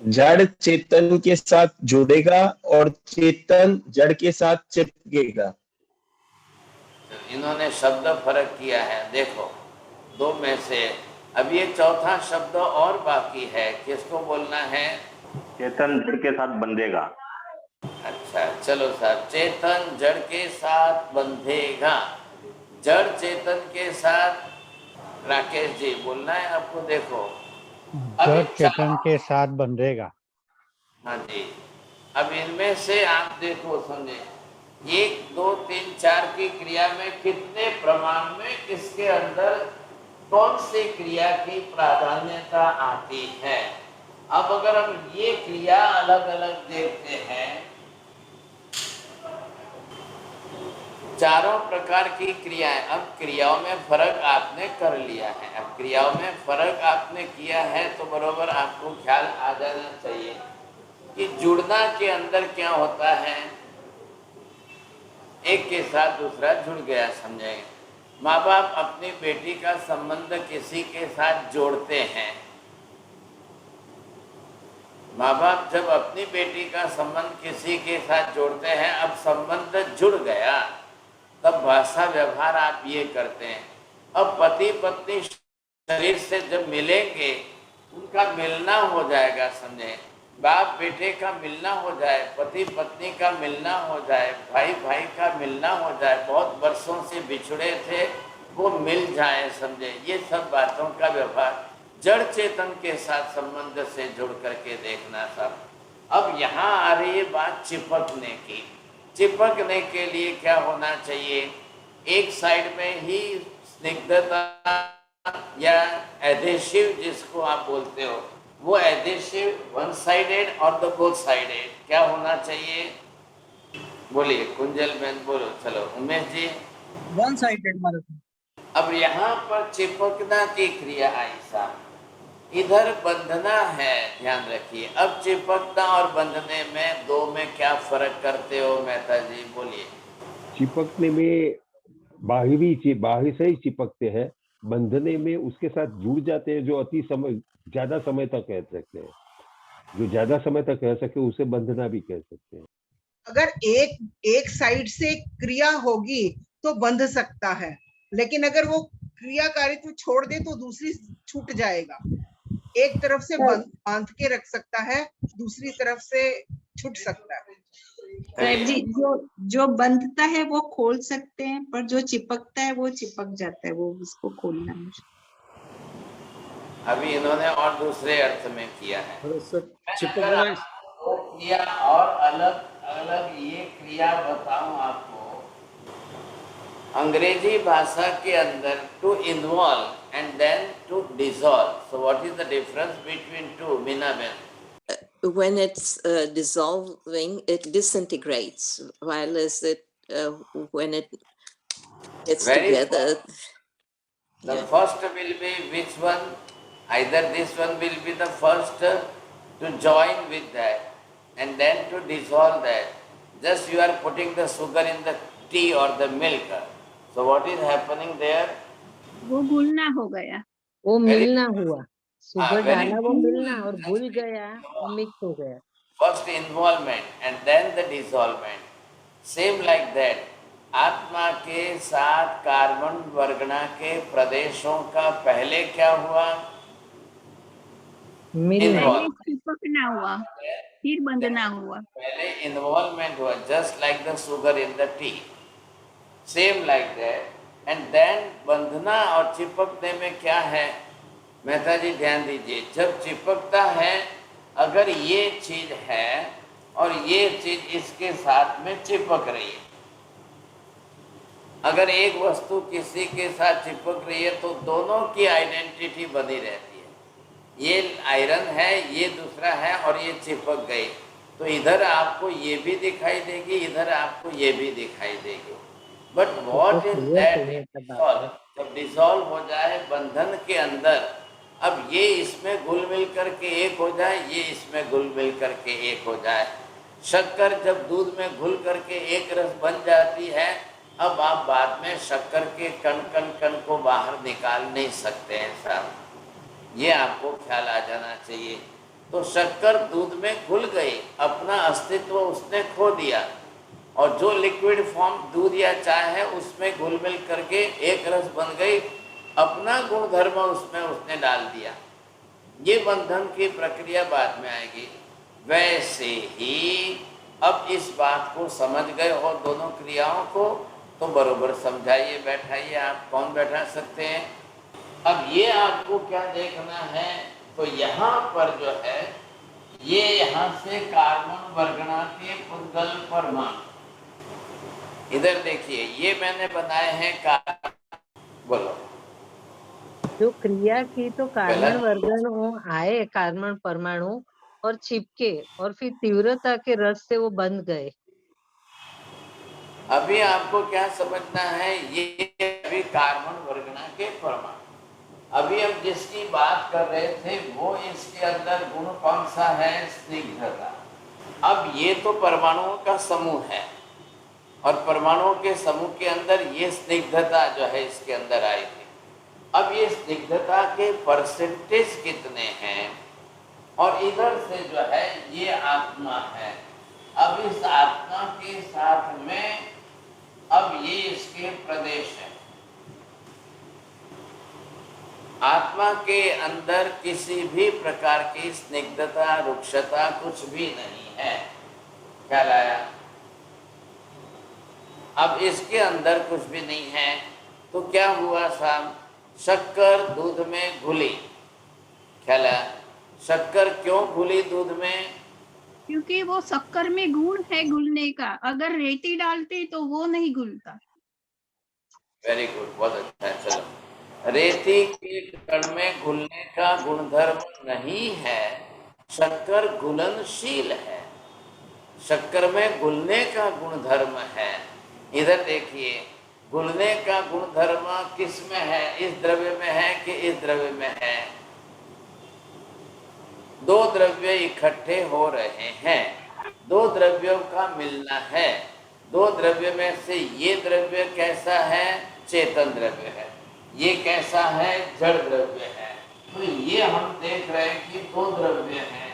जड़ चेतन के साथ जुड़ेगा और चेतन जड़ के साथ चिपकेगा। इन्होंने शब्द फर्क किया है, देखो दो में से। अब ये चौथा शब्द और बाकी है, किसको बोलना है, चेतन जड़ के साथ बंधेगा। अच्छा चलो साहब, चेतन जड़ के साथ बंधेगा। जड़ चेतन के साथ राकेश जी बोलना है आपको, देखो जड़ चेतन के साथ बंधेगा। हाँ जी। अब इनमें से आप देखो, समझे, 1 2 3 4 की क्रिया में कितने प्रमाण में किसके अंदर कौन सी क्रिया की प्राधान्यता आती है। अब अगर हम ये क्रिया अलग अलग देखते हैं, चारों प्रकार की क्रियाएं, अब क्रियाओं में फर्क आपने कर लिया है। अब क्रियाओं में फर्क आपने किया है तो बरोबर आपको ख्याल आ जाना चाहिए कि जुड़ना के अंदर क्या होता है। एक के साथ दूसरा जुड़ गया, समझेंगे। माँ बाप अपनी बेटी का संबंध किसी के साथ जोड़ते हैं। माँ बाप जब अपनी बेटी का संबंध किसी के साथ जोड़ते हैं, अब संबंध जुड़ गया, तब भाषा व्यवहार आप ये करते हैं। अब पति पत्नी शरीर से जब मिलेंगे, उनका मिलना हो जाएगा, समझे। बाप बेटे का मिलना हो जाए, पति पत्नी का मिलना हो जाए, भाई भाई का मिलना हो जाए, बहुत वर्षों से बिछड़े थे वो मिल जाए, समझे। ये सब बातों का व्यवहार जड़ चेतन के साथ संबंध से जुड़ करके देखना सब। अब यहाँ आ रही है बात चिपकने की। चिपकने के लिए क्या होना चाहिए, एक साइड में ही स्निग्धता या एडेसिव जिसको आप बोलते हो, वो एडेसिव वन साइडेड और द बोथ साइडेड क्या होना चाहिए, बोलिए कुंजल बहन, बोलो। चलो उमेश जी, वन साइडेड मारा। अब यहाँ पर चिपकना की क्रिया आई साहब, इधर बंधना है, ध्यान रखिए। अब चिपकना और बंधने में दो में क्या फर्क करते हो मेहता जी, बोलिए। चिपकने में बाहरी से ही चिपकते हैं, बंधने में उसके साथ जुड़ जाते हैं जो अति समय ज्यादा समय तक रह सकते हैं। जो ज्यादा समय तक रह सके उसे बंधना भी कह सकते हैं। अगर एक साइड से क्रिया होगी तो बंध सकता है, लेकिन अगर वो क्रियाकारित्व छोड़ दे तो दूसरी छूट जाएगा। एक तरफ से बांध के रख सकता है, दूसरी तरफ से छूट सकता है। साहब जी, जो बंधता है वो खोल सकते हैं, पर जो चिपकता है वो चिपक जाता है, वो उसको खोलना मुश्किल। अभी इन्होंने और दूसरे अर्थ में किया है। चिपकना क्रिया और अलग अलग ये क्रिया बताऊं आपको। अंग्रेजी भाषा के अंदर to involve and then to dissolve, so what is the difference between two, Meena बहन? When it's dissolving, it disintegrates, while is it when it gets together. The first will be which one? Either this one will be the first to join with that and then to dissolve that. Just you are putting the sugar in the tea or the milk. So what is happening there? वो घुलना हो गया, वो मिलना हुआ, sugar very डाला वो मिलना और घुल गया, मिक्स हो गया। First involvement and then the dissolvement. Same like that. आत्मा के साथ कार्बन वर्गना के प्रदेशों का पहले क्या हुआ? पहले चिपकना हुआ, फिर बंधना हुआ। पहले इन्वॉल्वमेंट हुआ, just like the sugar in the tea, same like that. And then बंधना और चिपकने में क्या है मेहता जी, ध्यान दीजिए। जब चिपकता है, अगर ये चीज है और ये चीज इसके साथ में चिपक रही है, अगर एक वस्तु किसी के साथ चिपक रही है तो दोनों की आइडेंटिटी बनी रहती है। ये आयरन है, ये दूसरा है और ये चिपक गई, तो इधर आपको ये भी दिखाई देगी, इधर आपको ये भी दिखाई देगी। But what is that? जब डिसॉल्व हो जाए बंधन के अंदर, अब ये इसमें घुल मिल करके एक हो जाए, ये इसमें घुल मिल करके एक हो जाए। शक्कर जब दूध में घुल करके एक रस बन जाती है, अब आप बाद में शक्कर के कण कण कण को बाहर निकाल नहीं सकते हैं साहब, ये आपको ख्याल आ जाना चाहिए। तो शक्कर दूध में घुल गई, अपना अस्तित्व उसने खो दिया, और जो लिक्विड फॉर्म दूध या चाय है उसमें घुल मिल करके एक रस बन गई, अपना गुणधर्म उसमें उसने डाल दिया। ये बंधन की प्रक्रिया बाद में आएगी। वैसे ही अब इस बात को समझ गए हो दोनों क्रियाओं को, तो बरोबर समझाइए, बैठाइए। आप कौन बैठा सकते हैं? अब ये आपको क्या देखना है, तो यहाँ पर जो है ये यहाँ से कार्बन वर्गना के पुद्गल परमाणु, इधर देखिए ये मैंने बनाए हैं कार्बन, बोलो जो क्रिया की तो कार्बन गलत। वर्गन वो आए कार्बन परमाणु और चिपके और फिर तीव्रता के रस से वो बंध गए। अभी आपको क्या समझना है, ये अभी कार्बन वर्गना के परमाणु, अभी हम जिसकी बात कर रहे थे वो इसके अंदर गुण कौन सा है, स्निग्धता। अब ये तो परमाणुओं का समूह है और परमाणुओं के समूह के अंदर ये स्निग्धता जो है इसके अंदर आई थी। अब ये स्निग्धता के परसेंटेज कितने हैं, और इधर से जो है ये आत्मा है। अब इस आत्मा के साथ में अब ये इसके प्रदेश है। आत्मा के अंदर किसी भी प्रकार की स्निग्धता रुक्षता कुछ भी नहीं है, क्या लाया। अब इसके अंदर कुछ भी नहीं है तो क्या हुआ साहब, शक्कर दूध में घुली, क्या लाया, शक्कर क्यों घुली दूध में, क्योंकि वो शक्कर में गुण है घुलने का, अगर रेती डालते तो वो नहीं घुलता। वेरी गुड, बहुत अच्छा है। चलो, रेती के कण में घुलने का गुणधर्म नहीं है, शक्कर घुलनशील है, शक्कर में घुलने का गुणधर्म है। इधर देखिए घुलने का गुणधर्म किस में है, इस द्रव्य में है कि इस द्रव्य में है। दो द्रव्य इकट्ठे हो रहे हैं, दो द्रव्यों का मिलना है। दो द्रव्य में से ये द्रव्य कैसा है, चेतन द्रव्य है, ये कैसा है, जड़ द्रव्य है। तो ये हम देख रहे हैं कि दो द्रव्य हैं,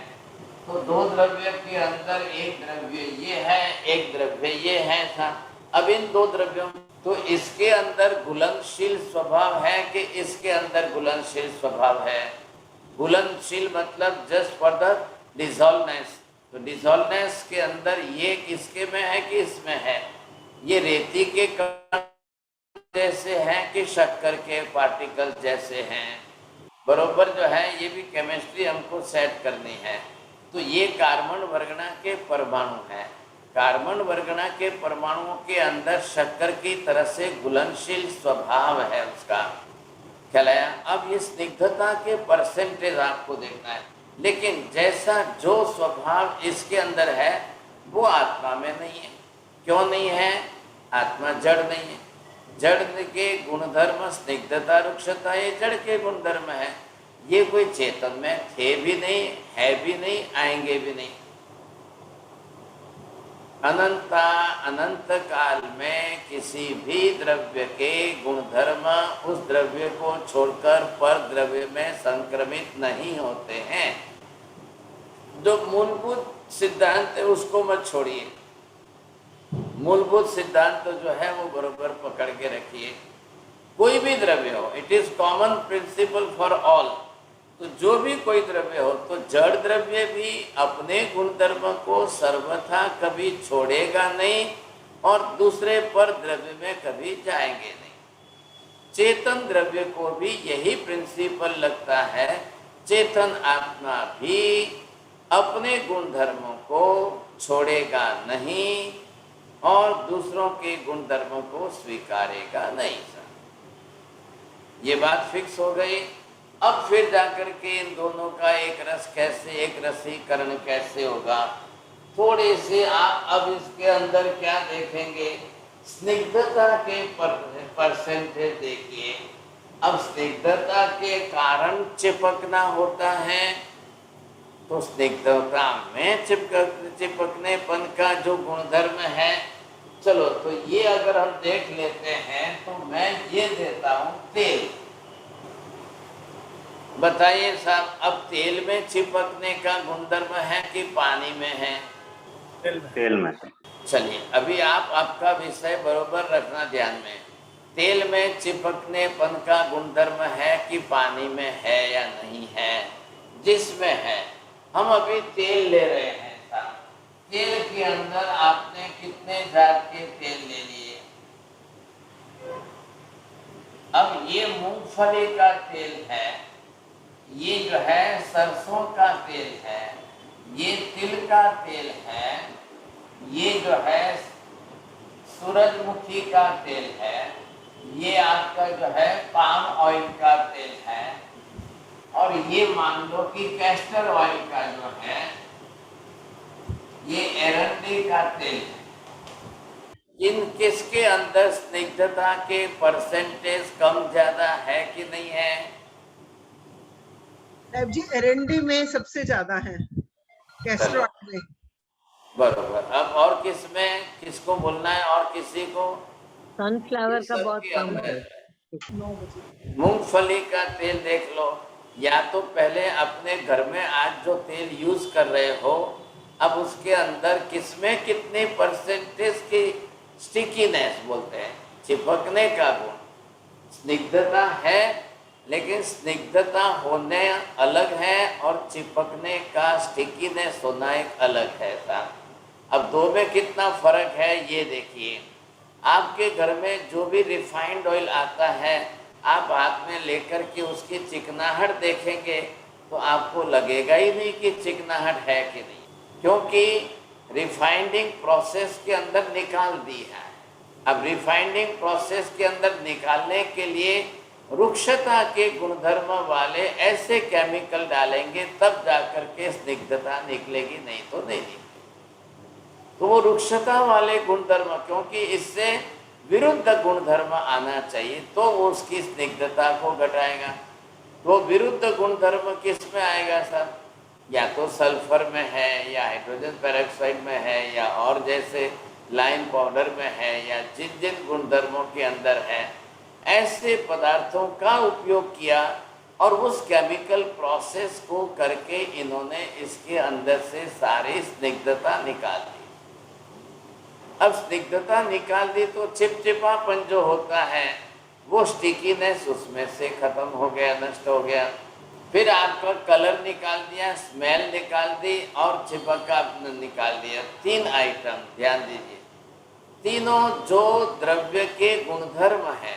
तो दो द्रव्य के अंदर एक द्रव्य ये है, एक द्रव्य ये है था। अब इन दो द्रव्यों, तो इसके अंदर घुलनशील स्वभाव है कि इसके अंदर घुलनशील स्वभाव है। घुलनशील मतलब जस्ट फॉर द डिसॉल्वनेस, तो डिसॉल्वनेस के अंदर ये किसके में है कि इसमें है, ये रेती के कण जैसे हैं कि शक्कर के पार्टिकल जैसे हैं, बरोबर जो है। ये भी केमिस्ट्री हमको सेट करनी है। तो ये कार्बन वर्गना के परमाणु हैं, कार्बन वर्गना के परमाणुओं के अंदर शक्कर की तरह से घुलनशील स्वभाव है उसका, क्या लाया। अब ये स्निग्धता के परसेंटेज आपको देखना है, लेकिन जैसा जो स्वभाव इसके अंदर है वो आत्मा में नहीं है। क्यों नहीं है, आत्मा जड़ नहीं है, जड़ के गुणधर्म स्निग्धता रुक्षता ये जड़ के गुणधर्म है। ये कोई चेतन में थे भी नहीं, है भी नहीं, आएंगे भी नहीं। अनंत काल में किसी भी द्रव्य के गुणधर्म उस द्रव्य को छोड़कर पर द्रव्य में संक्रमित नहीं होते हैं। जो मूलभूत सिद्धांत है उसको मत छोड़िए, मूलभूत सिद्धांत जो है वो बरोबर पकड़ के रखिए। कोई भी द्रव्य हो, it is common principle for all. तो जो भी कोई द्रव्य हो, तो जड़ द्रव्य भी अपने गुणधर्म को सर्वथा कभी छोड़ेगा नहीं और दूसरे पर द्रव्य में कभी जाएंगे नहीं। चेतन द्रव्य को भी यही प्रिंसिपल लगता है, चेतन आत्मा भी अपने गुणधर्मों को छोड़ेगा नहीं और दूसरों के गुणधर्मों को स्वीकारेगा नहीं। ये बात फिक्स हो गई। अब फिर जाकर के इन दोनों का एक रस कैसे, एक रसीकरण कैसे होगा, थोड़े से आप अब इसके अंदर क्या देखेंगे, स्निग्धता के परसेंटेज देखिए। अब स्निग्धता के कारण चिपकना होता है, तो स्निग्धता में चिपकनेपन का जो गुणधर्म है, चलो तो ये अगर हम देख लेते हैं तो मैं ये देता हूं तेल। बताइए साहब, अब तेल में चिपकने का गुणधर्म है कि पानी में है? तेल में। चलिए अभी आप आपका विषय बरोबर रखना ध्यान में। तेल में चिपकनेपन का गुणधर्म है कि पानी में है या नहीं है? जिसमें है। हम अभी तेल ले रहे हैं साहब, तेल के अंदर आपने कितने जात के तेल ले लिए? अब ये मूंगफली का तेल है, ये जो है सरसों का तेल है, ये तिल का तेल है, ये जो है सूरजमुखी का तेल है, ये आपका जो है पाम ऑयल का तेल है, और ये मान लो कि कैस्टर ऑयल का जो है ये एरंडी का तेल है। इन किसके अंदर स्निग्धता के परसेंटेज कम ज्यादा है कि नहीं है? साहब जी एरंडी में सबसे ज्यादा है, कैस्टर ऑयल में। बरोबर। अब और किसमें, किसको बोलना है और किसी को? सनफ्लावर का बहुत कम है। मूंगफली का तेल देख लो, या तो पहले अपने घर में आज जो तेल यूज कर रहे हो, अब उसके अंदर किसमें कितने परसेंटेज की स्टिकीनेस बोलते हैं, चिपकने का गुण, स्निग्धता है, लेकिन स्निग्धता होने अलग है और चिपकने का स्टिकीनेस होना एक अलग है साहब। अब दो में कितना फर्क है ये देखिए। आपके घर में जो भी रिफाइंड ऑयल आता है, आप हाथ में लेकर के उसकी चिकनाहट देखेंगे तो आपको लगेगा ही नहीं कि चिकनाहट है कि नहीं, क्योंकि रिफाइंडिंग प्रोसेस के अंदर निकाल दी है। अब रिफाइंडिंग प्रोसेस के अंदर निकालने के लिए रुक्षता के गुणधर्म वाले ऐसे केमिकल डालेंगे तब जाकर के स्निग्धता निकलेगी, नहीं तो नहीं निकलेगी। तो वो रुक्षता वाले गुणधर्म, क्योंकि इससे विरुद्ध गुणधर्म आना चाहिए तो वो उसकी स्निग्धता को घटाएगा। तो विरुद्ध गुणधर्म किस में आएगा सर? या तो सल्फर में है, या हाइड्रोजन पेरोक्साइड में है, या और जैसे लाइम पाउडर में है, या जिन जिन गुणधर्मों के अंदर है, ऐसे पदार्थों का उपयोग किया और उस केमिकल प्रोसेस को करके इन्होंने इसके अंदर से सारी स्निग्धता निकाल दी। अब स्निग्धता निकाल दी तो चिपचिपापन जो होता है वो स्टिकीनेस उसमें से खत्म हो गया, नष्ट हो गया। फिर आपका कलर निकाल दिया, स्मेल निकाल दी और चिपका निकाल दिया। तीन आइटम ध्यान दीजिए, तीनों जो द्रव्य के गुणधर्म है,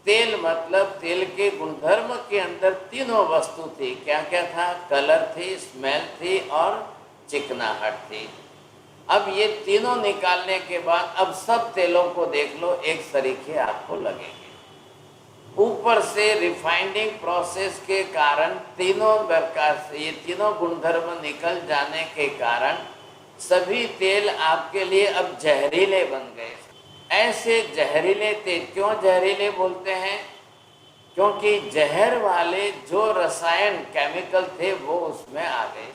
तेल मतलब तेल के गुणधर्म के अंदर तीनों वस्तु थी। क्या क्या था? कलर थी, स्मेल थी और चिकनाहट थी। अब ये तीनों निकालने के बाद अब सब तेलों को देख लो, एक सरीखे आपको लगेंगे। ऊपर से रिफाइंडिंग प्रोसेस के कारण तीनों प्रकार से ये तीनों गुणधर्म निकल जाने के कारण सभी तेल आपके लिए अब जहरीले बन गए। ऐसे जहरीले तेल क्यों जहरीले बोलते हैं? क्योंकि जहर वाले जो रसायन केमिकल थे वो उसमें आ गए।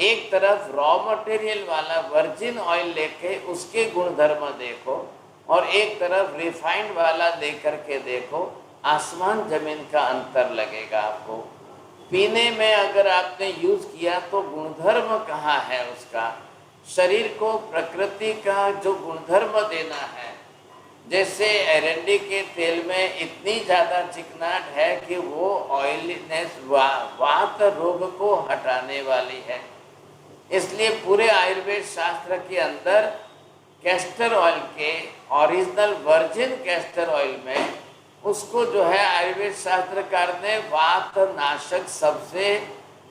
एक तरफ रॉ मटेरियल वाला वर्जिन ऑयल लेके उसके गुणधर्म देखो, और एक तरफ रिफाइंड वाला देकर के देखो, आसमान जमीन का अंतर लगेगा आपको। पीने में अगर आपने यूज किया तो गुणधर्म कहाँ है उसका? शरीर को प्रकृति का जो गुणधर्म देना है, जैसे एरंडी के तेल में इतनी ज़्यादा चिकनाहट है कि वो ऑयलीनेस वात रोग को हटाने वाली है। इसलिए पूरे आयुर्वेद शास्त्र के अंदर कैस्टर ऑयल के ओरिजिनल वर्जिन कैस्टर ऑयल में उसको जो है आयुर्वेद शास्त्रकार ने वात नाशक सबसे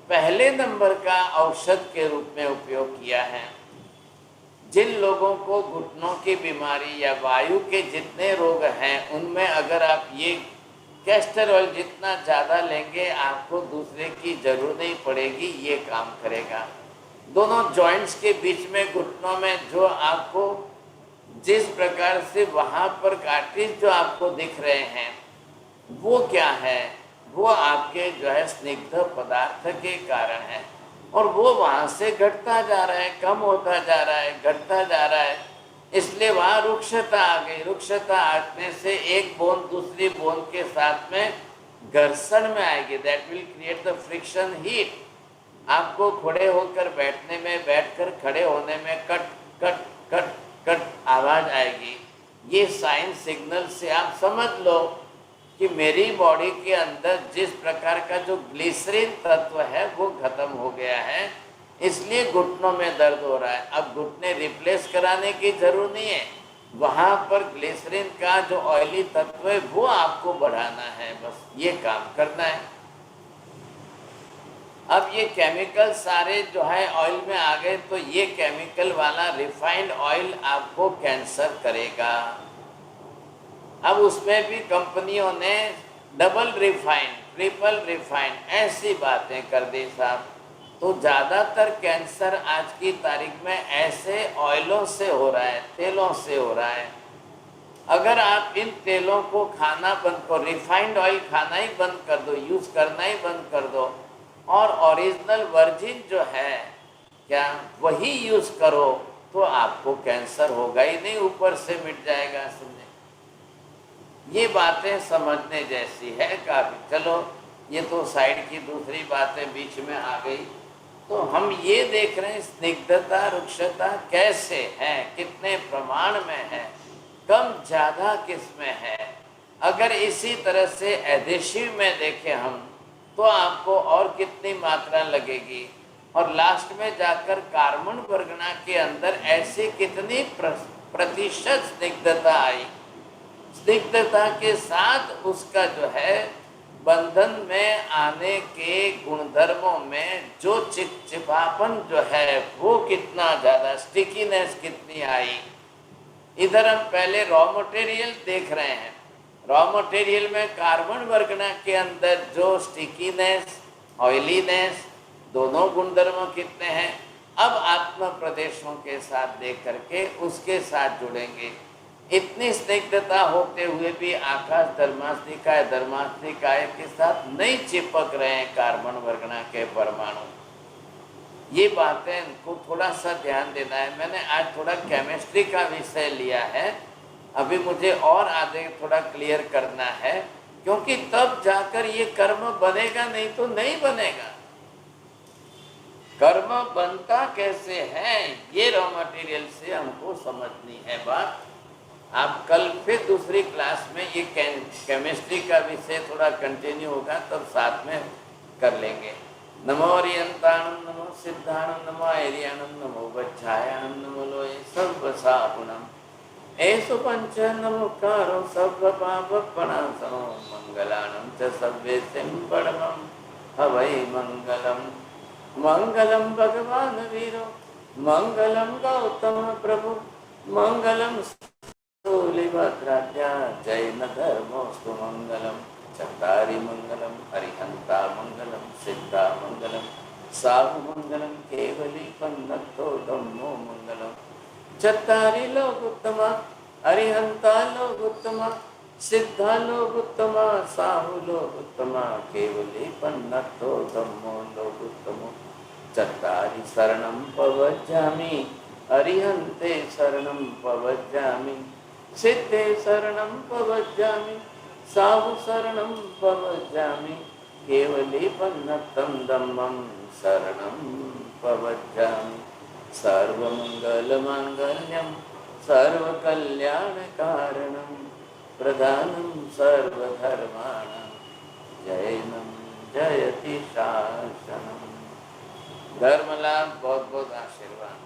पहले नंबर का औषध के रूप में उपयोग किया है। जिन लोगों को घुटनों की बीमारी या वायु के जितने रोग हैं उनमें अगर आप ये कैस्टर ऑयल जितना ज़्यादा लेंगे आपको दूसरे की जरूरत नहीं पड़ेगी, ये काम करेगा। दोनों जॉइंट्स के बीच में घुटनों में जो आपको जिस प्रकार से वहाँ पर कार्टिज जो आपको दिख रहे हैं वो क्या है? वो आपके जो है स्निग्ध पदार्थ के कारण है, और वो वहाँ से घटता जा रहा है, कम होता जा रहा है, घटता जा रहा है। इसलिए वहाँ रुक्षता आ गई। रुक्षता आने से एक बोन दूसरी बोन के साथ में घर्षण में आएगी। That will create the friction heat. आपको खड़े होकर बैठने में, बैठकर खड़े होने में कट कट कट कट आवाज आएगी। ये साइन सिग्नल से आप समझ लो कि मेरी बॉडी के अंदर जिस प्रकार का जो ग्लिसरीन तत्व है वो खत्म हो गया है, इसलिए घुटनों में दर्द हो रहा है। अब घुटने रिप्लेस कराने की जरूरत नहीं है, वहाँ पर ग्लिसरीन का जो ऑयली तत्व है वो आपको बढ़ाना है, बस ये काम करना है। अब ये केमिकल सारे जो है ऑयल में आ गए, तो ये केमिकल वाला रिफाइंड ऑयल आपको कैंसर करेगा। अब उसमें भी कंपनियों ने डबल रिफाइंड, ट्रिपल रिफाइंड ऐसी बातें कर दी साहब। तो ज़्यादातर कैंसर आज की तारीख में ऐसे ऑयलों से हो रहा है, तेलों से हो रहा है। अगर आप इन तेलों को खाना बंद करो, रिफाइंड ऑयल खाना ही बंद कर दो, यूज़ करना ही बंद कर दो, और ओरिजिनल वर्जिन जो है क्या वही यूज़ करो, तो आपको कैंसर होगा ही नहीं, ऊपर से मिट जाएगा। समझे? ये बातें समझने जैसी है काफ़ी। चलो ये तो साइड की दूसरी बातें बीच में आ गई। तो हम ये देख रहे हैं स्निग्धता, रुक्षता कैसे है, कितने प्रमाण में है, कम ज़्यादा किस में है। अगर इसी तरह से एडेसिव में देखें हम, तो आपको और कितनी मात्रा लगेगी। और लास्ट में जाकर कार्बन वर्गना के अंदर ऐसी कितनी प्रतिशत स्निग्धता आई। स्निग्धता के साथ उसका जो है बंधन में आने के गुणधर्मों में जो चिपचिपापन जो है वो कितना ज़्यादा, स्टिकीनेस कितनी आई। इधर हम पहले रॉ मटेरियल देख रहे हैं। रॉ मटेरियल में कार्बन वर्गना के अंदर जो स्टिकीनेस, ऑयलीनेस, दोनों गुणधर्म कितने हैं। अब आत्म प्रदेशों के साथ देख करके उसके साथ जुड़ेंगे। इतनी स्निग्धता होते हुए भी आकाश धर्मास्तिकाय के साथ नहीं चिपक रहे हैं कार्बन वर्गना के परमाणु। ये बातें को थोड़ा सा ध्यान देना है। मैंने आज थोड़ा केमिस्ट्री का विषय लिया है, अभी मुझे और आगे थोड़ा क्लियर करना है, क्योंकि तब जाकर ये कर्म बनेगा, नहीं तो नहीं बनेगा। कर्म बनता कैसे है, ये रॉ मटेरियल से हमको समझनी है बात। आप कल फिर दूसरी क्लास में ये केमिस्ट्री का विषय थोड़ा कंटिन्यू होगा, तब साथ में कर लेंगे। नमो अरियंताणं, नमो सिद्धाणं, नमो ऐरियाणं, नमो वज्रायाणं, नमो लोये सर्वसापुणम्, एषु पंच नमोकारो सर्वपापप्रणाशनो, मंगलानं च सर्वेशं परमं हवै मंगलम्। मंगलम भगवान वीरो, मंगलम गौतम प्रभु, मंगलम भद्राद्या, जैन धर्मोस्तु मंगलम। चत्तारि मंगलम, अरिहंता मंगलम, सिद्धा मंगलम, साहु मंगलम, केवली पन्नतो धम्मो मंगलम। चत्तारि लोक उत्तमा, अरिहंता लोक उत्तमा, सिद्धा लोक उत्तमा, साहु लोक उत्तमा, केवली पन्नतो धम्मो लोक उत्तमो। चत्तारि शरणं पवज्जामि, अरिहन्ते शरणं पवज्जामि, सिद्धे शरणं पवज्जामि, साहु शरणं पवज्जामि, केवली पन्नतं धम्मं शरणं पवज्जामि। सर्वमंगलमांगल्यं सर्वकल्याणकारणं, प्रधानं सर्वधर्माणां, जैनं जयति शासनम्। धर्म लाभ, बहुत बहुत आशीर्वाद।